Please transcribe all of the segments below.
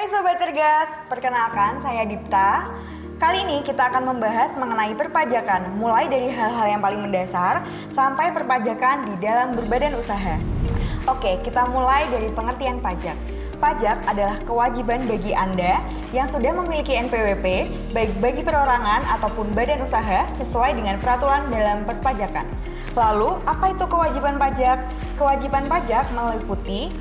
Hai Sobat Cergas, perkenalkan saya Dipta. Kali ini kita akan membahas mengenai perpajakan, mulai dari hal-hal yang paling mendasar sampai perpajakan di dalam berbadan usaha. Oke, kita mulai dari pengertian pajak. Pajak adalah kewajiban bagi Anda yang sudah memiliki NPWP, baik bagi perorangan ataupun badan usaha sesuai dengan peraturan dalam perpajakan. Lalu, apa itu kewajiban pajak? Kewajiban pajak meliputi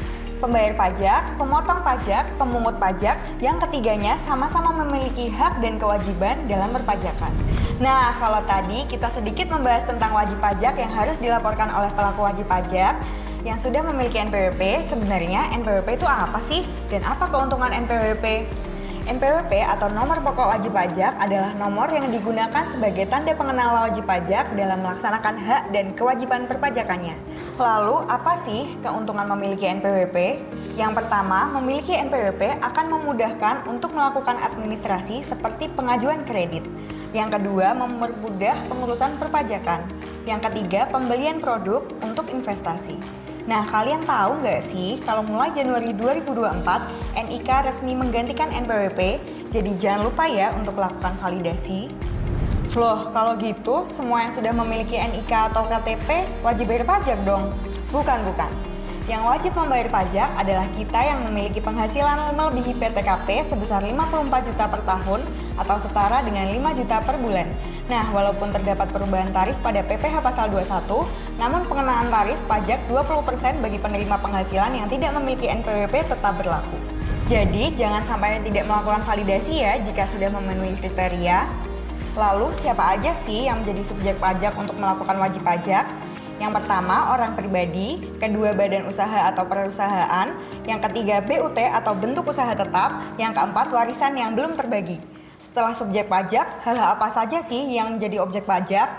pembayar pajak, pemotong pajak, pemungut pajak, yang ketiganya sama-sama memiliki hak dan kewajiban dalam perpajakan. Nah, kalau tadi kita sedikit membahas tentang wajib pajak yang harus dilaporkan oleh pelaku wajib pajak yang sudah memiliki NPWP, sebenarnya NPWP itu apa sih? Dan apa keuntungan NPWP? NPWP atau nomor pokok wajib pajak adalah nomor yang digunakan sebagai tanda pengenal wajib pajak dalam melaksanakan hak dan kewajiban perpajakannya. Lalu, apa sih keuntungan memiliki NPWP? Yang pertama, memiliki NPWP akan memudahkan untuk melakukan administrasi seperti pengajuan kredit. Yang kedua, mempermudah pengurusan perpajakan. Yang ketiga, pembelian produk untuk investasi. Nah, kalian tahu nggak sih kalau mulai Januari 2024 NIK resmi menggantikan NPWP, jadi jangan lupa ya untuk lakukan validasi. Loh, kalau gitu semua yang sudah memiliki NIK atau KTP wajib bayar pajak dong? Bukan. Yang wajib membayar pajak adalah kita yang memiliki penghasilan melebihi PTKP sebesar 54 juta per tahun atau setara dengan 5 juta per bulan. Nah, walaupun terdapat perubahan tarif pada PPh Pasal 21, namun pengenaan tarif pajak 20% bagi penerima penghasilan yang tidak memiliki NPWP tetap berlaku. Jadi, jangan sampai tidak melakukan validasi ya jika sudah memenuhi kriteria. Lalu, siapa aja sih yang menjadi subjek pajak untuk melakukan wajib pajak? Yang pertama, orang pribadi, kedua, badan usaha atau perusahaan, yang ketiga, BUT atau bentuk usaha tetap, yang keempat, warisan yang belum terbagi. Setelah subjek pajak, hal-hal apa saja sih yang menjadi objek pajak?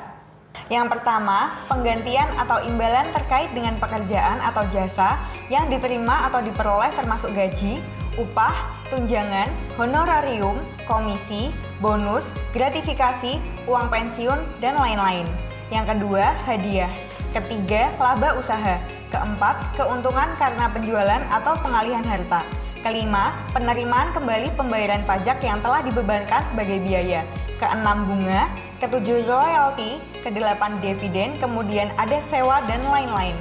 Yang pertama, penggantian atau imbalan terkait dengan pekerjaan atau jasa yang diterima atau diperoleh termasuk gaji, upah, tunjangan, honorarium, komisi, bonus, gratifikasi, uang pensiun, dan lain-lain. Yang kedua, hadiah. Ketiga, laba usaha. Keempat, keuntungan karena penjualan atau pengalihan harta. Kelima, penerimaan kembali pembayaran pajak yang telah dibebankan sebagai biaya. Keenam, bunga. Ketujuh, royalti. Kedelapan, dividen. Kemudian ada sewa dan lain-lain.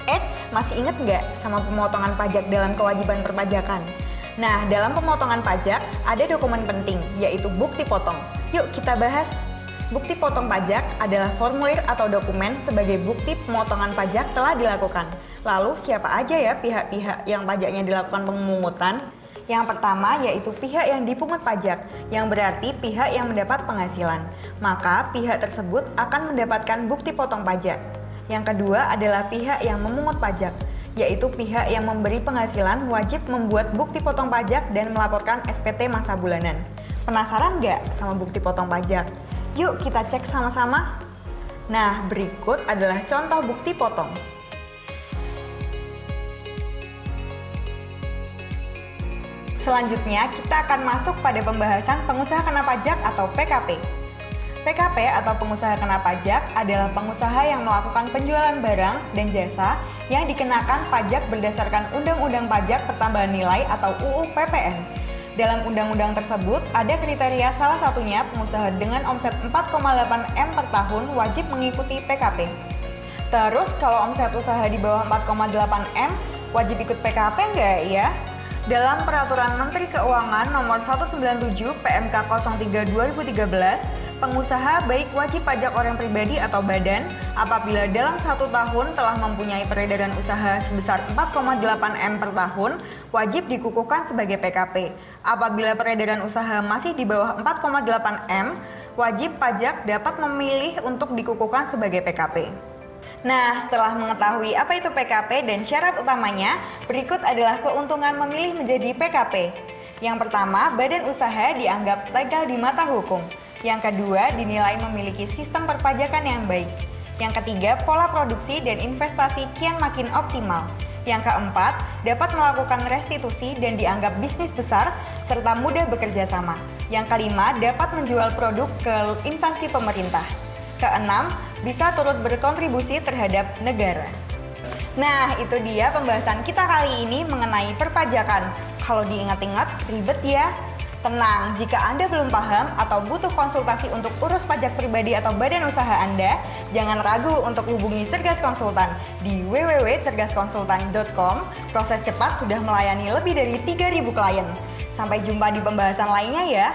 Eits, masih inget nggak sama pemotongan pajak dalam kewajiban perpajakan? Nah, dalam pemotongan pajak ada dokumen penting, yaitu bukti potong. Yuk kita bahas. Bukti potong pajak adalah formulir atau dokumen sebagai bukti pemotongan pajak telah dilakukan. Lalu siapa aja ya pihak-pihak yang pajaknya dilakukan pemungutan? Yang pertama yaitu pihak yang dipungut pajak, yang berarti pihak yang mendapat penghasilan. Maka pihak tersebut akan mendapatkan bukti potong pajak. Yang kedua adalah pihak yang memungut pajak, yaitu pihak yang memberi penghasilan wajib membuat bukti potong pajak dan melaporkan SPT masa bulanan. Penasaran nggak sama bukti potong pajak? Yuk kita cek sama-sama. Nah, berikut adalah contoh bukti potong. Selanjutnya, kita akan masuk pada pembahasan pengusaha kena pajak atau PKP. PKP atau pengusaha kena pajak adalah pengusaha yang melakukan penjualan barang dan jasa yang dikenakan pajak berdasarkan Undang-Undang Pajak Pertambahan Nilai atau UU PPN. Dalam undang-undang tersebut, ada kriteria salah satunya pengusaha dengan omset 4,8 M per tahun wajib mengikuti PKP. Terus kalau omset usaha di bawah 4,8 M, wajib ikut PKP nggak ya? Dalam Peraturan Menteri Keuangan Nomor 197 PMK 03 2013, pengusaha baik wajib pajak orang pribadi atau badan apabila dalam 1 tahun telah mempunyai peredaran usaha sebesar 4,8 M per tahun wajib dikukuhkan sebagai PKP. Apabila peredaran usaha masih di bawah 4,8 M, wajib pajak dapat memilih untuk dikukuhkan sebagai PKP. Nah, setelah mengetahui apa itu PKP dan syarat utamanya, berikut adalah keuntungan memilih menjadi PKP. Yang pertama, badan usaha dianggap legal di mata hukum. Yang kedua, dinilai memiliki sistem perpajakan yang baik. Yang ketiga, pola produksi dan investasi kian makin optimal. Yang keempat, dapat melakukan restitusi dan dianggap bisnis besar serta mudah bekerja sama. Yang kelima, dapat menjual produk ke instansi pemerintah. Keenam, bisa turut berkontribusi terhadap negara. Nah, itu dia pembahasan kita kali ini mengenai perpajakan. Kalau diingat-ingat, ribet ya. Tenang, jika Anda belum paham atau butuh konsultasi untuk urus pajak pribadi atau badan usaha Anda, jangan ragu untuk hubungi Cergas Konsultan di www.cergaskonsultan.com. Proses cepat sudah melayani lebih dari 3.000 klien. Sampai jumpa di pembahasan lainnya ya.